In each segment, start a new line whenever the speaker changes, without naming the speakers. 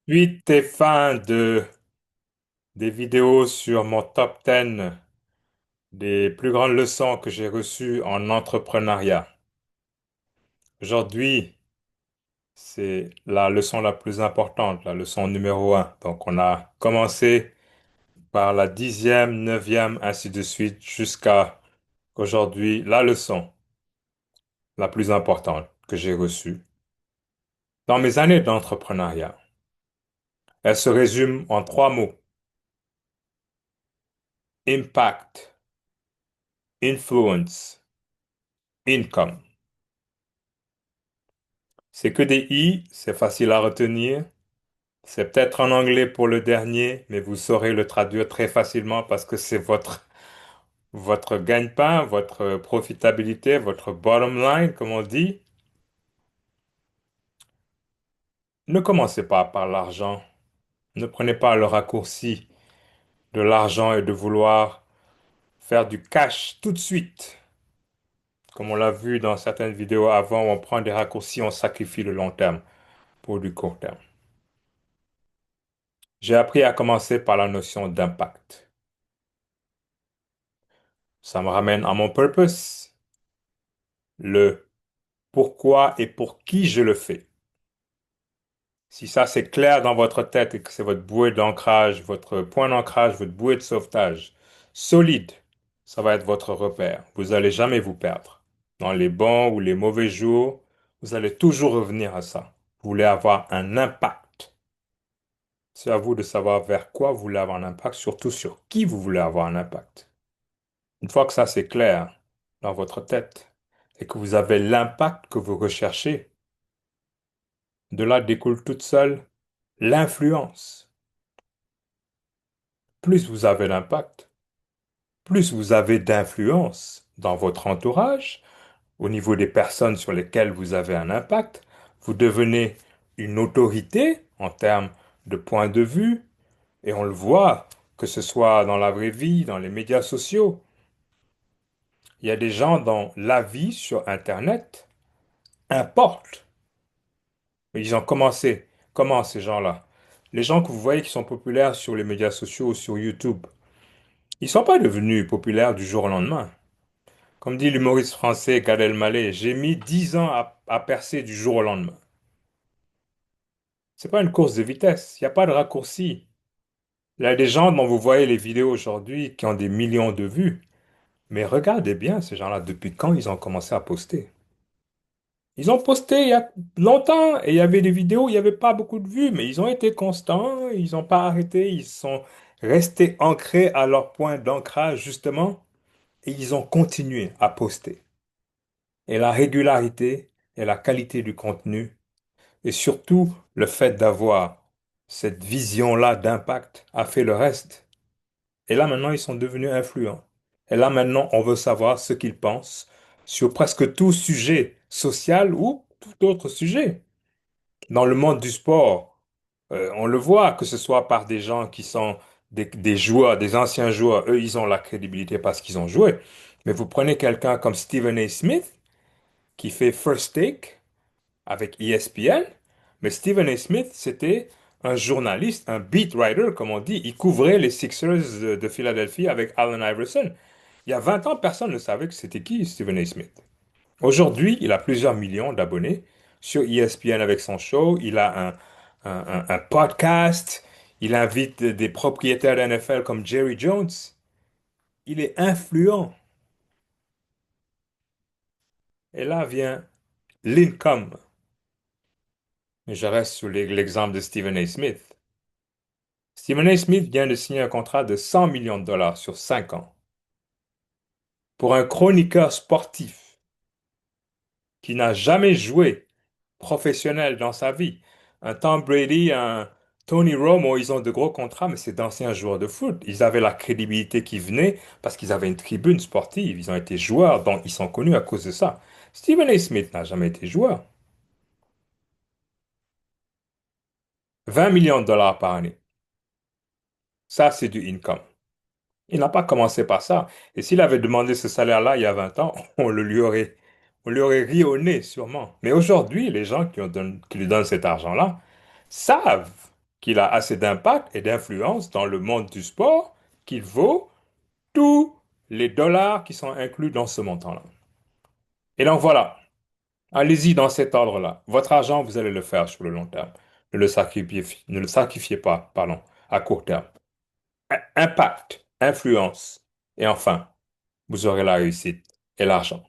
Suite et fin des vidéos sur mon top 10 des plus grandes leçons que j'ai reçues en entrepreneuriat. Aujourd'hui, c'est la leçon la plus importante, la leçon numéro un. Donc, on a commencé par la 10e, 9e, ainsi de suite, jusqu'à aujourd'hui, la leçon la plus importante que j'ai reçue dans mes années d'entrepreneuriat. Elle se résume en trois mots: impact, influence, income. C'est que des I, c'est facile à retenir. C'est peut-être en anglais pour le dernier, mais vous saurez le traduire très facilement parce que c'est votre gagne-pain, votre profitabilité, votre bottom line, comme on dit. Ne commencez pas par l'argent. Ne prenez pas le raccourci de l'argent et de vouloir faire du cash tout de suite. Comme on l'a vu dans certaines vidéos avant, on prend des raccourcis, on sacrifie le long terme pour du court terme. J'ai appris à commencer par la notion d'impact. Ça me ramène à mon purpose, le pourquoi et pour qui je le fais. Si ça c'est clair dans votre tête et que c'est votre bouée d'ancrage, votre point d'ancrage, votre bouée de sauvetage solide, ça va être votre repère. Vous n'allez jamais vous perdre. Dans les bons ou les mauvais jours, vous allez toujours revenir à ça. Vous voulez avoir un impact. C'est à vous de savoir vers quoi vous voulez avoir un impact, surtout sur qui vous voulez avoir un impact. Une fois que ça c'est clair dans votre tête et que vous avez l'impact que vous recherchez, de là découle toute seule l'influence. Plus vous avez d'impact, plus vous avez d'influence dans votre entourage, au niveau des personnes sur lesquelles vous avez un impact, vous devenez une autorité en termes de point de vue, et on le voit, que ce soit dans la vraie vie, dans les médias sociaux. Il y a des gens dont la vie sur Internet importe. Ils ont commencé. Comment ces gens-là? Les gens que vous voyez qui sont populaires sur les médias sociaux ou sur YouTube, ils sont pas devenus populaires du jour au lendemain. Comme dit l'humoriste français Gad Elmaleh, j'ai mis 10 ans à percer du jour au lendemain. C'est pas une course de vitesse, il n'y a pas de raccourci. Il y a des gens dont vous voyez les vidéos aujourd'hui qui ont des millions de vues, mais regardez bien ces gens-là, depuis quand ils ont commencé à poster. Ils ont posté il y a longtemps et il y avait des vidéos, il n'y avait pas beaucoup de vues, mais ils ont été constants, ils n'ont pas arrêté, ils sont restés ancrés à leur point d'ancrage justement et ils ont continué à poster. Et la régularité et la qualité du contenu et surtout le fait d'avoir cette vision-là d'impact a fait le reste. Et là maintenant, ils sont devenus influents. Et là maintenant, on veut savoir ce qu'ils pensent sur presque tout sujet social ou tout autre sujet. Dans le monde du sport, on le voit, que ce soit par des gens qui sont des joueurs, des anciens joueurs, eux, ils ont la crédibilité parce qu'ils ont joué. Mais vous prenez quelqu'un comme Stephen A. Smith, qui fait First Take avec ESPN, mais Stephen A. Smith, c'était un journaliste, un beat writer, comme on dit. Il couvrait les Sixers de Philadelphie avec Allen Iverson. Il y a 20 ans, personne ne savait que c'était qui Stephen A. Smith. Aujourd'hui, il a plusieurs millions d'abonnés sur ESPN avec son show. Il a un podcast. Il invite des propriétaires de NFL comme Jerry Jones. Il est influent. Et là vient l'income. Je reste sur l'exemple de Stephen A. Smith. Stephen A. Smith vient de signer un contrat de 100 millions de dollars sur 5 ans pour un chroniqueur sportif qui n'a jamais joué professionnel dans sa vie. Un Tom Brady, un Tony Romo, ils ont de gros contrats, mais c'est d'anciens joueurs de foot. Ils avaient la crédibilité qui venait parce qu'ils avaient une tribune sportive. Ils ont été joueurs, donc ils sont connus à cause de ça. Stephen A. Smith n'a jamais été joueur. 20 millions de dollars par année. Ça, c'est du income. Il n'a pas commencé par ça. Et s'il avait demandé ce salaire-là il y a 20 ans, on lui aurait ri au nez, sûrement. Mais aujourd'hui, les gens qui lui donnent cet argent-là savent qu'il a assez d'impact et d'influence dans le monde du sport qu'il vaut tous les dollars qui sont inclus dans ce montant-là. Et donc voilà, allez-y dans cet ordre-là. Votre argent, vous allez le faire sur le long terme. Ne le sacrifiez pas, pardon, à court terme. Impact, influence. Et enfin, vous aurez la réussite et l'argent.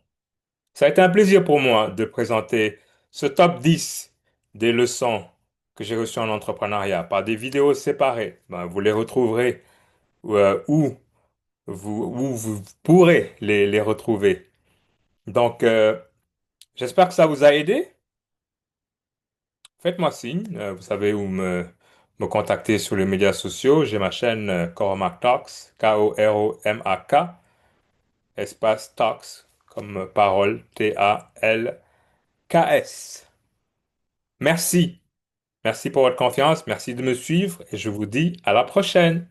Ça a été un plaisir pour moi de présenter ce top 10 des leçons que j'ai reçues en entrepreneuriat par des vidéos séparées. Ben, vous les retrouverez où où vous pourrez les retrouver. Donc, j'espère que ça vous a aidé. Faites-moi signe. Vous savez où me contacter sur les médias sociaux. J'ai ma chaîne Koromak Talks, Koromak, espace Talks, comme parole, Talks. Merci. Merci pour votre confiance. Merci de me suivre et je vous dis à la prochaine.